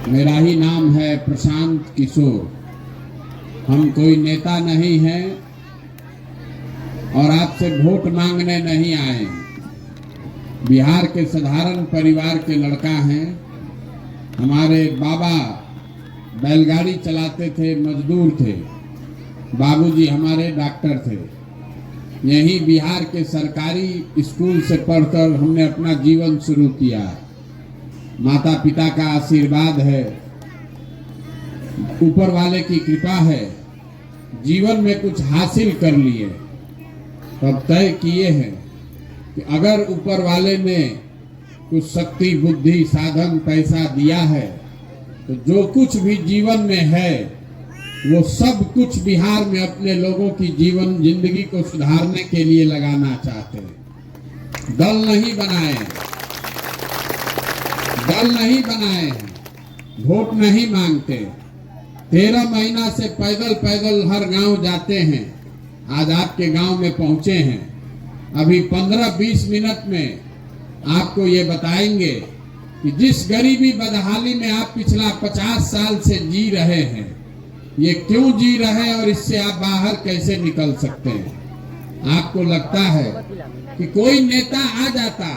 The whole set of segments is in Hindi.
मेरा ही नाम है प्रशांत किशोर। हम कोई नेता नहीं हैं और आपसे वोट मांगने नहीं आए। बिहार के साधारण परिवार के लड़का हैं। हमारे बाबा बैलगाड़ी चलाते थे, मजदूर थे। बाबूजी हमारे डॉक्टर थे। यहीं बिहार के सरकारी स्कूल से पढ़कर हमने अपना जीवन शुरू किया। माता पिता का आशीर्वाद है, ऊपर वाले की कृपा है। जीवन में कुछ हासिल कर लिए, तब तय किए हैं कि अगर ऊपर वाले ने कुछ शक्ति, बुद्धि, साधन, पैसा दिया है तो जो कुछ भी जीवन में है वो सब कुछ बिहार में अपने लोगों की जीवन जिंदगी को सुधारने के लिए लगाना चाहते हैं। दल नहीं बनाए, वोट नहीं मांगते। 13 महीना से पैदल पैदल हर गांव जाते हैं। आज आपके गांव में पहुंचे हैं। अभी 15-20 मिनट में आपको ये बताएंगे कि जिस गरीबी बदहाली में आप पिछला 50 साल से जी रहे हैं, ये क्यों जी रहे हैं और इससे आप बाहर कैसे निकल सकते हैं। आपको लगता है कि कोई नेता आ जाता,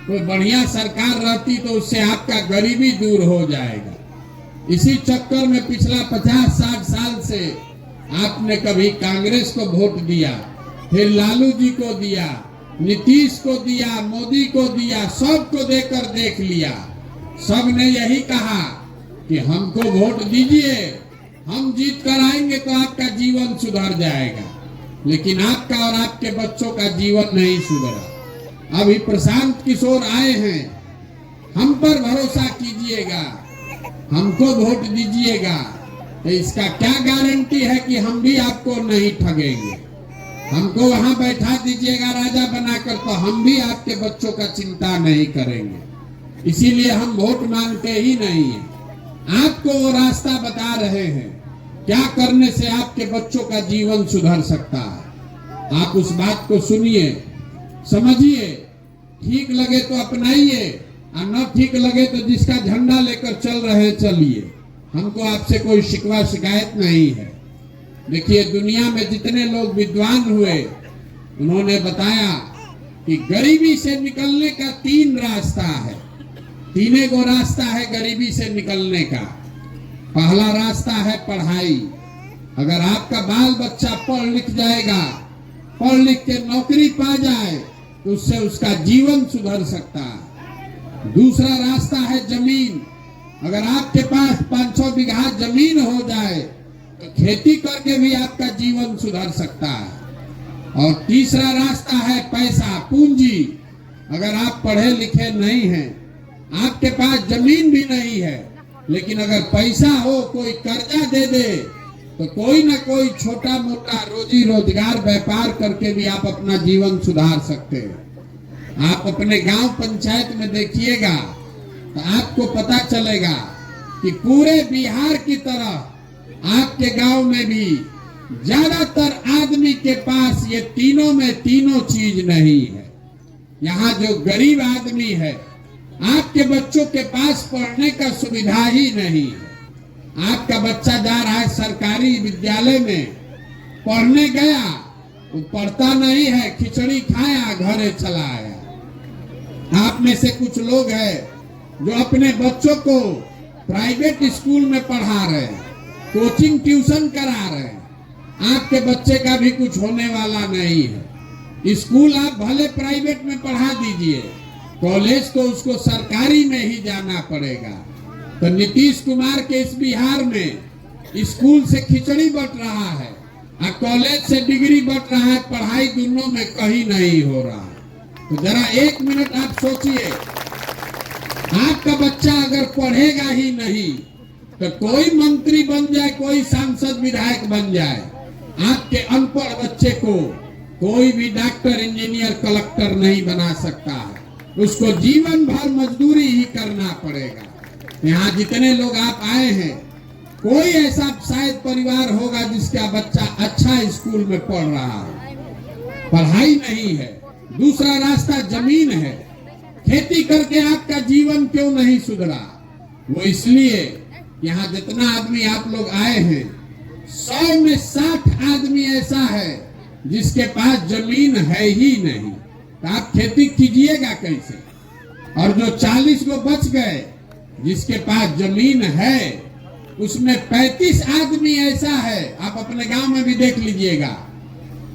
कोई बढ़िया सरकार रहती तो उससे आपका गरीबी दूर हो जाएगा। इसी चक्कर में पिछला 50-60 साल से आपने कभी कांग्रेस को वोट दिया, फिर लालू जी को दिया, नीतीश को दिया, मोदी को दिया, सबको देकर देख लिया। सब ने यही कहा कि हमको वोट दीजिए, हम जीत कर आएंगे तो आपका जीवन सुधर जाएगा। लेकिन आपका और आपके बच्चों का जीवन नहीं सुधरा। अभी प्रशांत किशोर आए हैं, हम पर भरोसा कीजिएगा, हमको वोट दीजिएगा, तो इसका क्या गारंटी है कि हम भी आपको नहीं ठगेंगे। हमको वहां बैठा दीजिएगा राजा बनाकर, तो हम भी आपके बच्चों का चिंता नहीं करेंगे। इसीलिए हम वोट मांगते ही नहीं है। आपको वो रास्ता बता रहे हैं क्या करने से आपके बच्चों का जीवन सुधर सकता है। आप उस बात को सुनिए, समझिए, ठीक लगे तो अपनाइए और न ठीक लगे तो जिसका झंडा लेकर चल रहे हैं चलिए। हमको आपसे कोई शिकवा शिकायत नहीं है। देखिए, दुनिया में जितने लोग विद्वान हुए उन्होंने बताया कि गरीबी से निकलने का 3 रास्ता है। 3 गो रास्ता है गरीबी से निकलने का। पहला रास्ता है पढ़ाई। अगर आपका बाल बच्चा पढ़ लिख जाएगा, पढ़ लिख के नौकरी पा जाए तो उससे उसका जीवन सुधर सकता है। दूसरा रास्ता है जमीन। अगर आपके पास 500 बीघा जमीन हो जाए तो खेती करके भी आपका जीवन सुधर सकता है। और तीसरा रास्ता है पैसा, पूंजी। अगर आप पढ़े लिखे नहीं हैं, आपके पास जमीन भी नहीं है, लेकिन अगर पैसा हो, कोई कर्जा दे दे, तो कोई ना कोई छोटा मोटा रोजी रोजगार व्यापार करके भी आप अपना जीवन सुधार सकते हैं। आप अपने गांव पंचायत में देखिएगा तो आपको पता चलेगा कि पूरे बिहार की तरह आपके गांव में भी ज्यादातर आदमी के पास ये तीनों में तीनों चीज नहीं है। यहाँ जो गरीब आदमी है, आपके बच्चों के पास पढ़ने का सुविधा ही नहीं है। आपका बच्चा जा रहा है सरकारी विद्यालय में, पढ़ने गया, वो पढ़ता नहीं है, खिचड़ी खाया, घरे चला आया। आप में से कुछ लोग हैं जो अपने बच्चों को प्राइवेट स्कूल में पढ़ा रहे हैं, कोचिंग ट्यूशन करा रहे हैं। आपके बच्चे का भी कुछ होने वाला नहीं है। स्कूल आप भले प्राइवेट में पढ़ा दीजिए, कॉलेज तो उसको सरकारी में ही जाना पड़ेगा। तो नीतीश कुमार के इस बिहार में स्कूल से खिचड़ी बट रहा है और कॉलेज से डिग्री बट रहा है। पढ़ाई दोनों में कहीं नहीं हो रहा। तो जरा 1 मिनट आप सोचिए, आपका बच्चा अगर पढ़ेगा ही नहीं तो कोई मंत्री बन जाए, कोई सांसद विधायक बन जाए, आपके अनपढ़ बच्चे को कोई भी डॉक्टर, इंजीनियर, कलेक्टर नहीं बना सकता है। उसको जीवन भर मजदूरी ही करना पड़ेगा। यहाँ जितने लोग आप आए हैं, कोई ऐसा शायद परिवार होगा जिसका बच्चा अच्छा स्कूल में पढ़ रहा है। पढ़ाई नहीं है। दूसरा रास्ता जमीन है। खेती करके आपका जीवन क्यों नहीं सुधरा? वो इसलिए यहाँ जितना आदमी आप लोग आए हैं 100 में 60 आदमी ऐसा है जिसके पास जमीन है ही नहीं, तो आप खेती कीजिएगा कैसे। और जो 40 को बच गए जिसके पास जमीन है उसमें 35 आदमी ऐसा है, आप अपने गांव में भी देख लीजिएगा,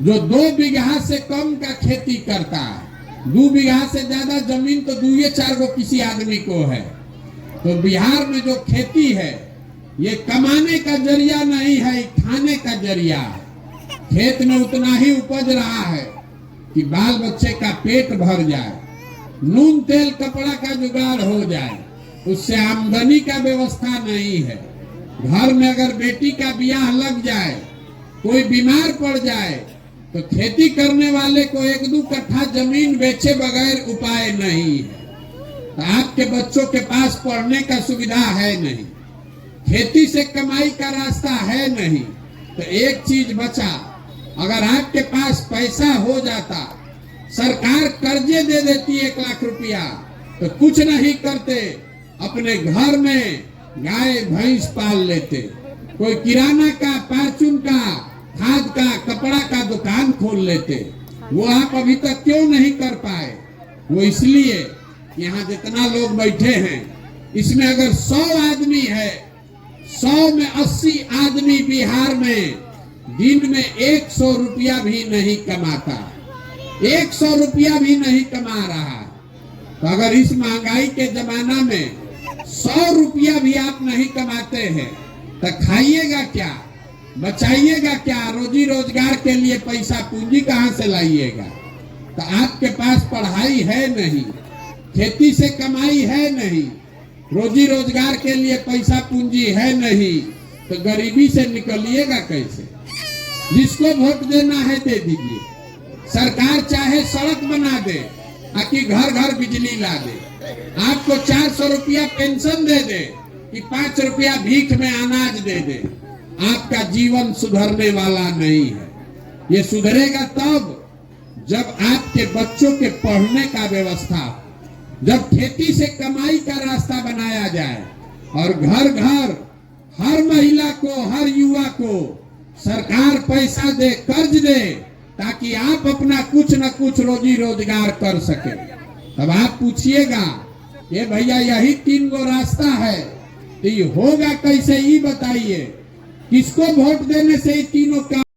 जो 2 बीघा से कम का खेती करता है। 2 बीघा से ज्यादा जमीन तो 2-4 को किसी आदमी को है। तो बिहार में जो खेती है ये कमाने का जरिया नहीं है, खाने का जरिया है। खेत में उतना ही उपज रहा है कि बाल बच्चे का पेट भर जाए, नून तेल कपड़ा का जुगाड़ हो जाए, उससे आमदनी का व्यवस्था नहीं है। घर में अगर बेटी का ब्याह लग जाए, कोई बीमार पड़ जाए, तो खेती करने वाले को 1-2 कट्ठा जमीन बेचे बगैर उपाय नहीं है। तो आपके बच्चों के पास पढ़ने का सुविधा है नहीं, खेती से कमाई का रास्ता है नहीं, तो एक चीज बचा, अगर आपके पास पैसा हो जाता, सरकार कर्जे दे देती 1 लाख रुपया, तो कुछ नहीं करते, अपने घर में गाय भैंस पाल लेते, कोई किराना का, परचून का, खाद का, कपड़ा का दुकान खोल लेते। वो आप अभी तक क्यों नहीं कर पाए? वो इसलिए यहाँ जितना लोग बैठे हैं इसमें अगर 100 आदमी है, 100 में 80 आदमी बिहार में दिन में 100 रुपया भी नहीं कमाता, 100 रुपया भी नहीं कमा रहा। तो अगर इस महंगाई के जमाना में 100 रुपया भी आप नहीं कमाते हैं तो खाइएगा क्या, बचाइएगा क्या, रोजी रोजगार के लिए पैसा पूंजी कहाँ से लाइएगा। तो आपके पास पढ़ाई है नहीं, खेती से कमाई है नहीं, रोजी रोजगार के लिए पैसा पूंजी है नहीं, तो गरीबी से निकलिएगा कैसे। जिसको वोट देना है दे दीजिए, सरकार चाहे सड़क बना दे, ताकि घर घर बिजली ला दे, आपको 400 रुपया पेंशन दे दे कि 5 रुपया भीख में अनाज दे दे, आपका जीवन सुधरने वाला नहीं है। ये सुधरेगा तब जब आपके बच्चों के पढ़ने का व्यवस्था, जब खेती से कमाई का रास्ता बनाया जाए और घर घर हर महिला को, हर युवा को सरकार पैसा दे, कर्ज दे, ताकि आप अपना कुछ न कुछ रोजी रोजगार कर सके। तब आप पूछिएगा ये भैया यही 3 गो रास्ता है, तो ये होगा कैसे, ये बताइए। किसको वोट देने से ये तीनों काम